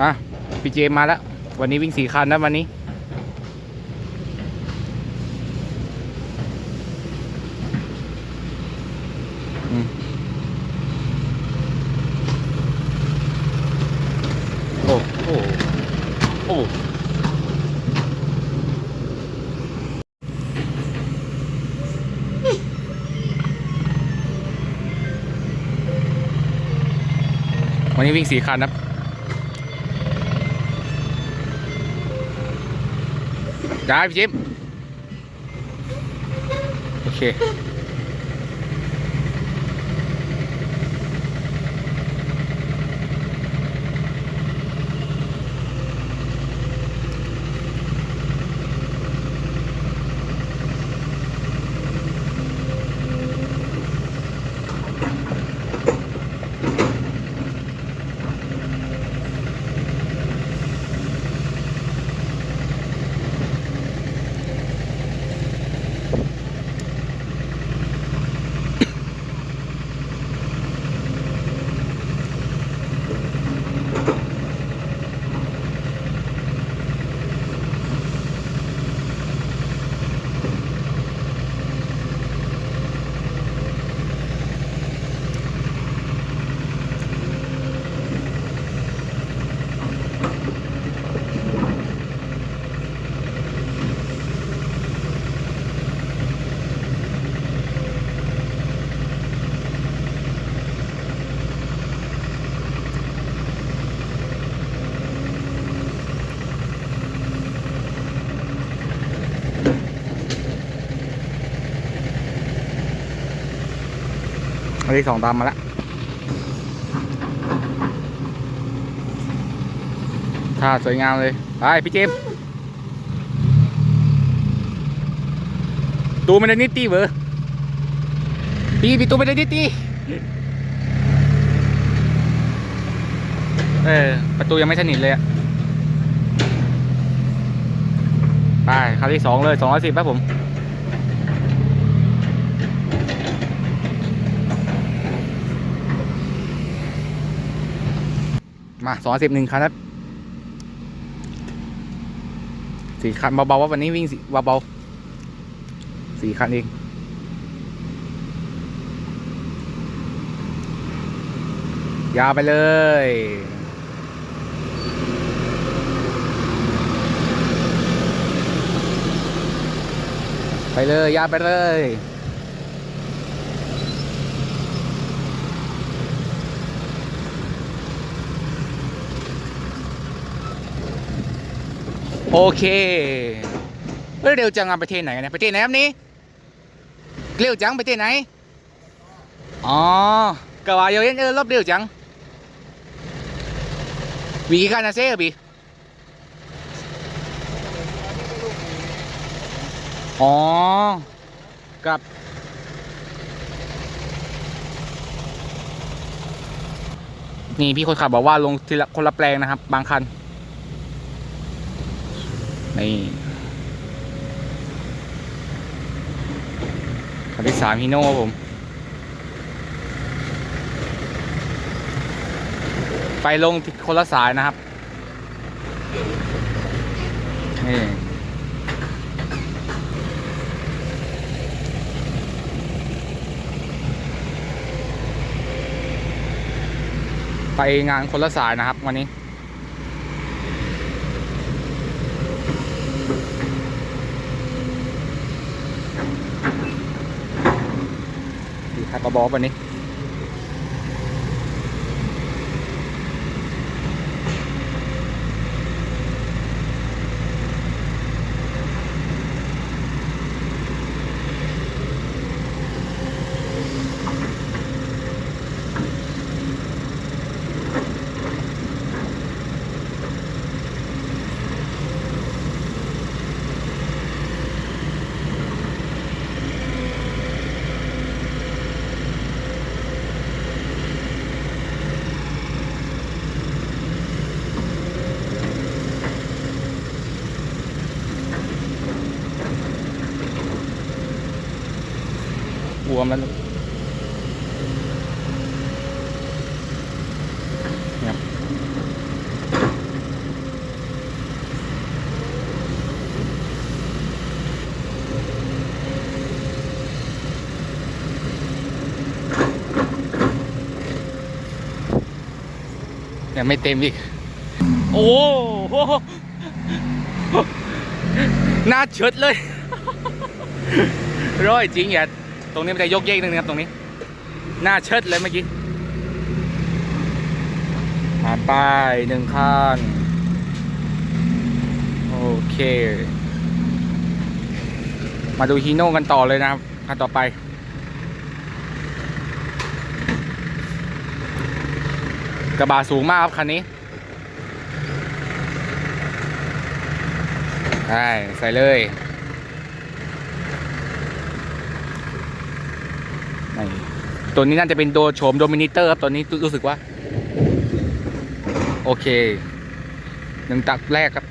อ่ะพี่เจมมาแล้ววันนี้วิ่ง4 คันนะวันนี้อืมโอ้โอ้โอ้วันนี้วิ่ง4 คันนะได้พี่เจมโอเคอันที่2ตามมาแล้วท่าสวยงามเลยไปพี่เจมตูมันได้นิดตีเวอร์พี่ตูมันได้นิดตีประตูยังไม่สนิทเลยอะไปคันที่2เลย210ครับผมมา211คันครับ4 คันเบาๆว่าวันนี้วิ่งเบาๆ4 คันเองยาวไปเลยไปเลยยาวไปเลยโอเคเร็วจังอ่ะประเทศไหนเนี่ยประเทศไหนครับนี้เร็วจังประเทศไหนอ๋อกว่าเยอะเย็นรอบเร็วจังวีกันนะเซ่บีอ๋อกับนี่พี่คนขับบอกว่าลงทีละคนละแปลงนะครับบางคันนี่คันที่3ฮีโน่ผมไปลงคนละสายนะครับนี่ไปงานคนละสายนะครับวันนี้ดีครับบอวันนี้บวมแล้วครับ ยังไม่เต็มอีกโอ้โหหน้าเฉิดเลยร้อยจริงอย่าตรงนี้มันจะยกเยกนึงนะครับตรงนี้หน้าเชิดเลยเมื่อกี้ผ่านไป1 คันโอเคมาดูฮีโน่กันต่อเลยนะครับคันต่อไปกระบะสูงมากครับคันนี้ได้ใส่เลยตัวนี้น่าจะเป็นโดโฉมโดมินิเตอร์ครับตัวนี้รู้สึกว่าโอเค1 ตักแรกครับ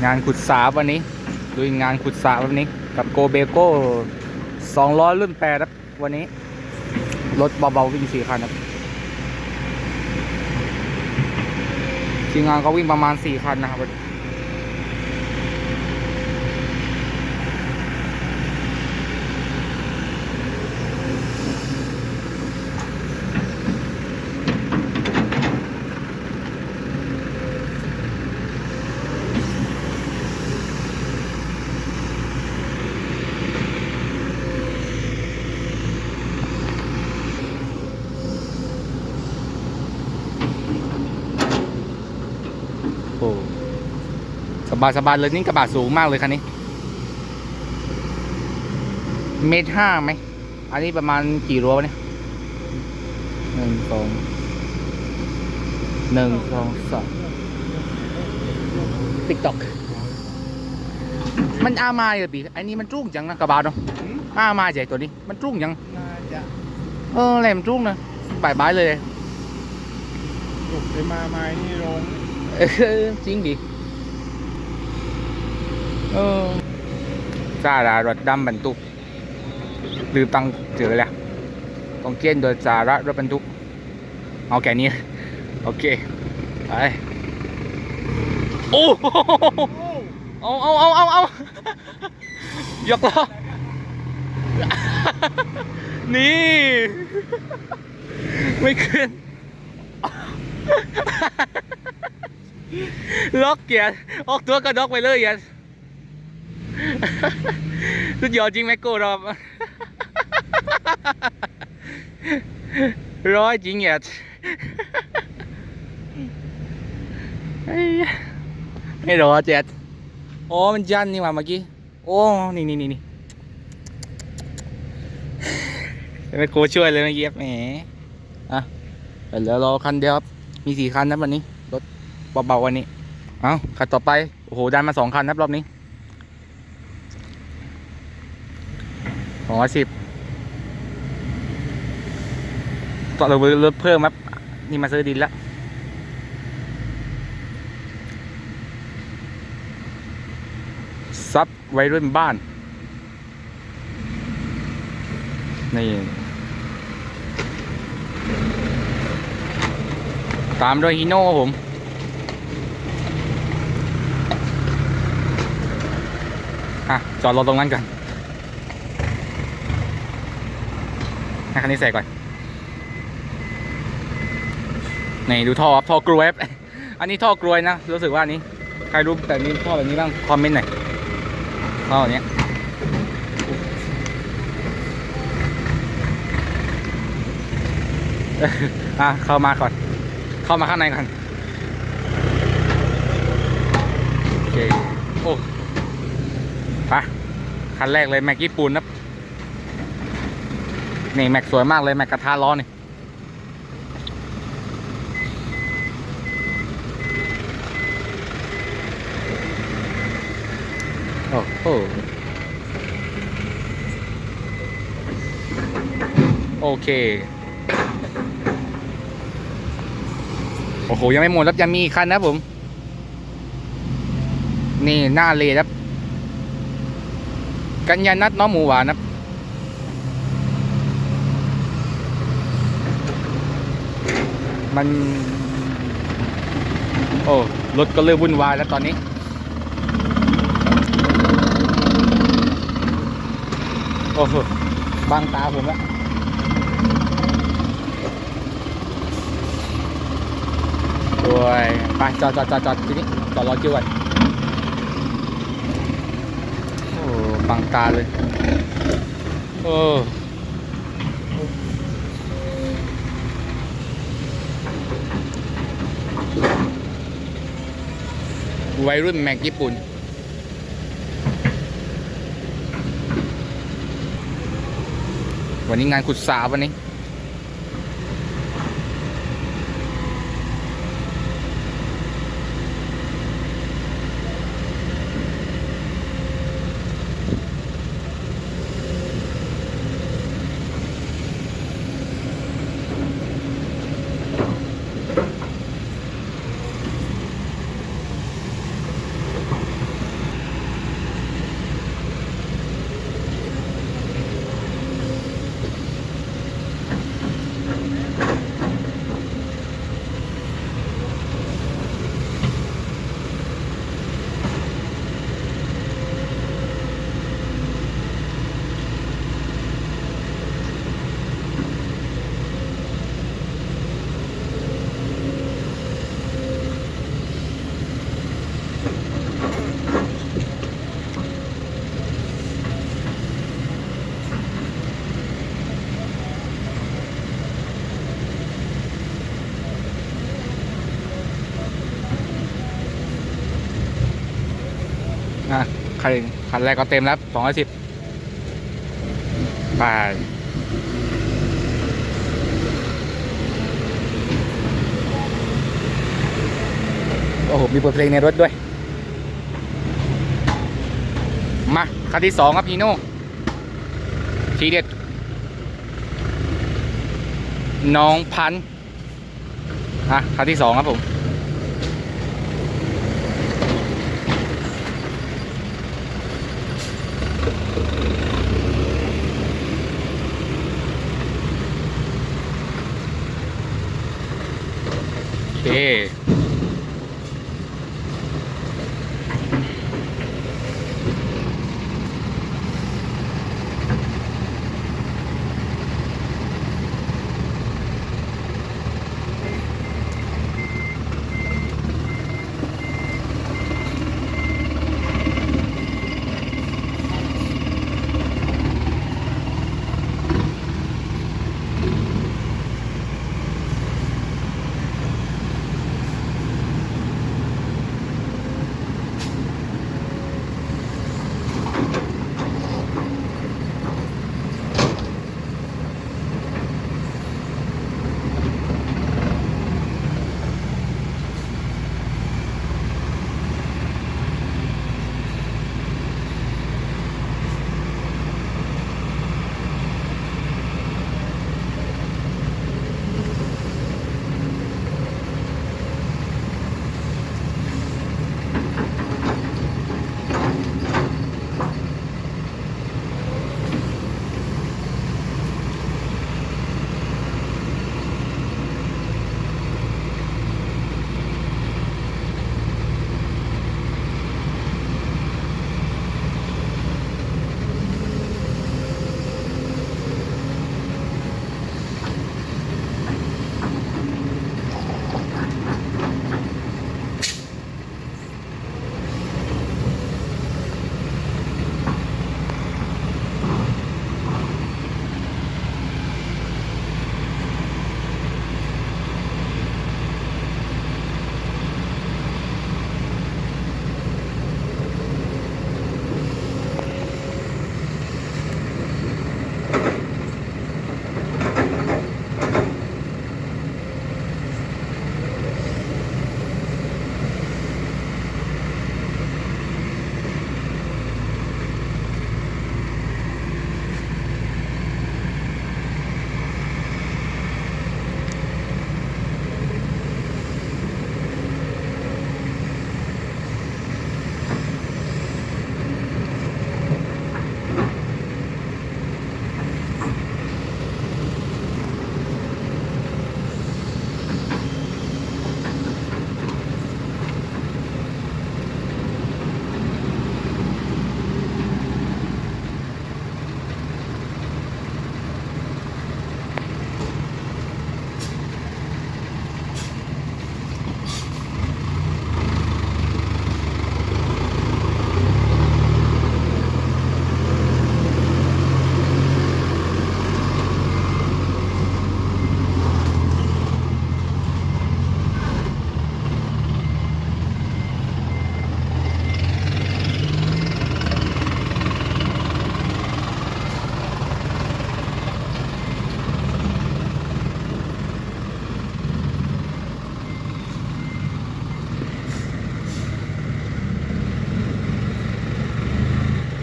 งานขุดสาวันนี้ดูงานขุดสาวันนี้กับโกเบโก้200 รุ่น 8ครับวันนี้รถเบาๆวิ่ง4 คันครับทีมงานก็วิ่งประมาณ4 คันนะครับสบายเลยนี่กระบะสูงมากเลยคันนี้1.5 เมตรไหมอันนี้ประมาณกี่รั้วเนี่ย1 2 ติ๊กต็อกมันอามาเลยปีอันนี้มันจุ้งจังนะกระบะเนาะอามาใหญ่ตัวนี้มันจุ้งจังอะไรมันจุ้งนะบายเลยจุกไปมาไม้นี่ลงจริงดิจ้ารารถดำบรรทุกลืมตังเจอแล้วต้องเกณฑ์โดยสาระรถบรรทุกเอาแค่นี้โอเคไปโอ้เอายกล้อนี่ไม่ขึ้นล็อกเกียร์ออกตัวก็ล็อกไปเลยยันสุดยอดจริงแม็กโก้รอบร้อยจริงยันไม่รอเจ็ดโอ้มันยันนี่ว่าเมื่อกี้โอ้นี่แม็กโก้ช่วยเลยเมื่อกี้แหมอ่ะแล้วรอคันเดียวครับมี4 คันนะวันนี้รถเบาๆวันนี้เอาคันต่อไปโอ้โหดันมา2 คันนะรอบนี้210ต่อเราลดเพิ่มครับนี่มาซื้อดินแล้วซับไว้รุ่นบ้านนี่ตามด้วยฮีโน่ครับผมจอดรถตรงนั้นกันให้คันนี้ใส่ก่อนนี่ดูท่อครับท่อกรวยอันนี้ท่อกรวยนะรู้สึกว่านี้ใครรู้แบบนี้ท่อแบบนี้บ้างคอมเมนต์หน่อยท่อเนี้ยเข้ามาก่อนเข้ามาข้างในก่อน เคโอ้ไปคันแรกเลยแม็กญี่ปุ่นนะนี่แม็กสวยมากเลยแม็กกระทะล้อนี่โอ้โหโอเคโอ้โหยังไม่หมดครับยังมีอีกคันนะผม นี่หน้าเลยครับกัญญานัทน้องหมูหวานครับมันโอ้รถก็เริ่มวุ่นวายแล้วตอนนี้โอ้โหบังตาผมแล้วด้วยไปจอดทีนี้จอดรอคิวก่อนโอ้บังตาเลยโอ้วัยรุ่นแม็กญี่ปุ่นวันนี้งานขุดสาววันนี้คันแรกก็เต็มแล้ว210ไปโอ้โหมีเปิดเพลงในรถด้วยมาคันที่2ครับฮีโน่ทีเด็ดน้องพันธุ์คันที่2ครับผมโอเค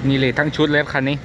นี่เลยทั้งชุดเลยคันนี้